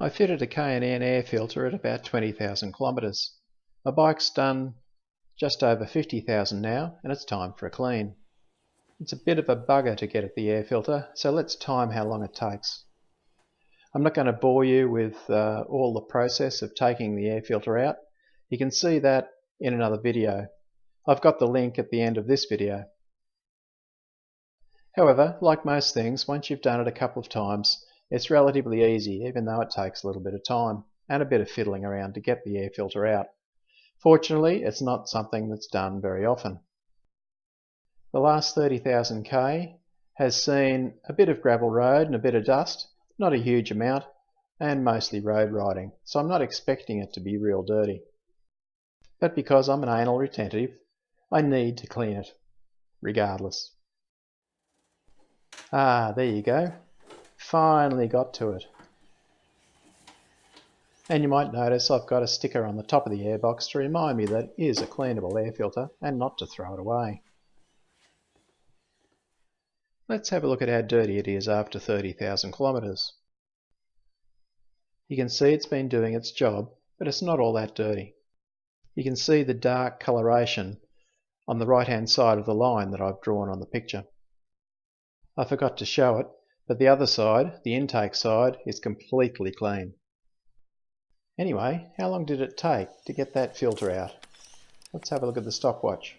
I fitted a K&N air filter at about 20,000 kilometres. My bike's done just over 50,000 now, and it's time for a clean. It's a bit of a bugger to get at the air filter, so let's time how long it takes. I'm not going to bore you with all the process of taking the air filter out. You can see that in another video. I've got the link at the end of this video. However, like most things, once you've done it a couple of times, it's relatively easy, even though it takes a little bit of time and a bit of fiddling around to get the air filter out. Fortunately, it's not something that's done very often. The last 30,000 K has seen a bit of gravel road and a bit of dust, not a huge amount, and mostly road riding, so I'm not expecting it to be real dirty. But because I'm an anal retentive, I need to clean it, regardless. Ah, there you go. Finally got to it. And you might notice I've got a sticker on the top of the airbox to remind me that it is a cleanable air filter and not to throw it away. Let's have a look at how dirty it is after 30,000 kilometres. You can see it's been doing its job, but it's not all that dirty. You can see the dark coloration on the right hand side of the line that I've drawn on the picture. I forgot to show it, but the other side, the intake side, is completely clean. Anyway, how long did it take to get that filter out? Let's have a look at the stopwatch.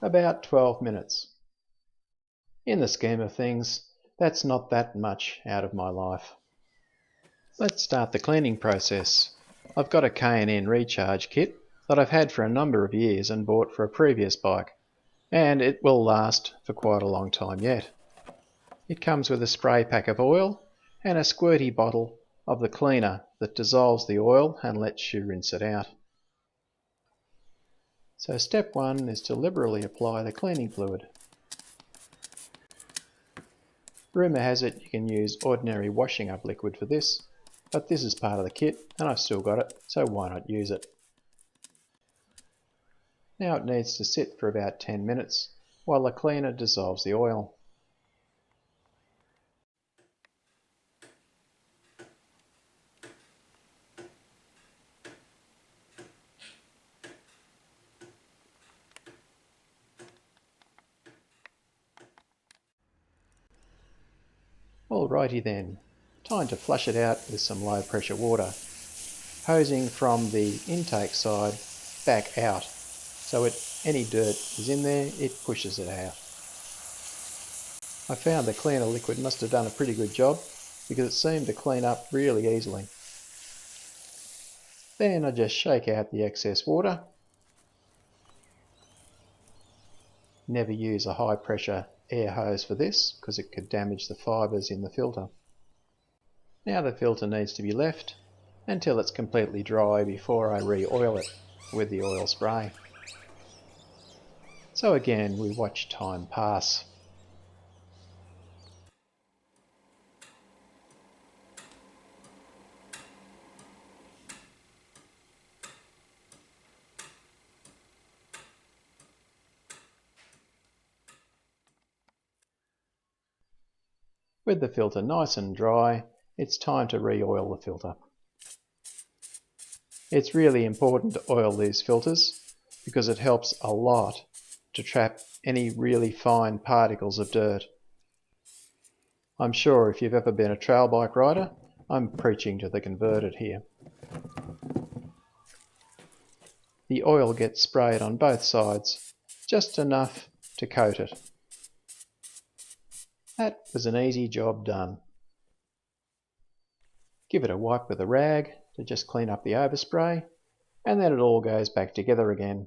About 12 minutes. In the scheme of things, that's not that much out of my life. Let's start the cleaning process. I've got a K&N recharge kit that I've had for a number of years and bought for a previous bike, and it will last for quite a long time yet. It comes with a spray pack of oil and a squirty bottle of the cleaner that dissolves the oil and lets you rinse it out. So step one is to liberally apply the cleaning fluid. Rumour has it you can use ordinary washing up liquid for this, but this is part of the kit and I've still got it, so why not use it? Now it needs to sit for about 10 minutes while the cleaner dissolves the oil. Alrighty then, time to flush it out with some low pressure water, hosing from the intake side back out, so any dirt is in there, it pushes it out. I found the cleaner liquid must have done a pretty good job because it seemed to clean up really easily. Then I just shake out the excess water. Never use a high pressure air hose for this because it could damage the fibres in the filter. Now the filter needs to be left until it's completely dry before I re-oil it with the oil spray. So again, we watch time pass. With the filter nice and dry, it's time to re-oil the filter. It's really important to oil these filters because it helps a lot to trap any really fine particles of dirt. I'm sure if you've ever been a trail bike rider, I'm preaching to the converted here. The oil gets sprayed on both sides, just enough to coat it. That was an easy job done. Give it a wipe with a rag to just clean up the overspray, and then it all goes back together again.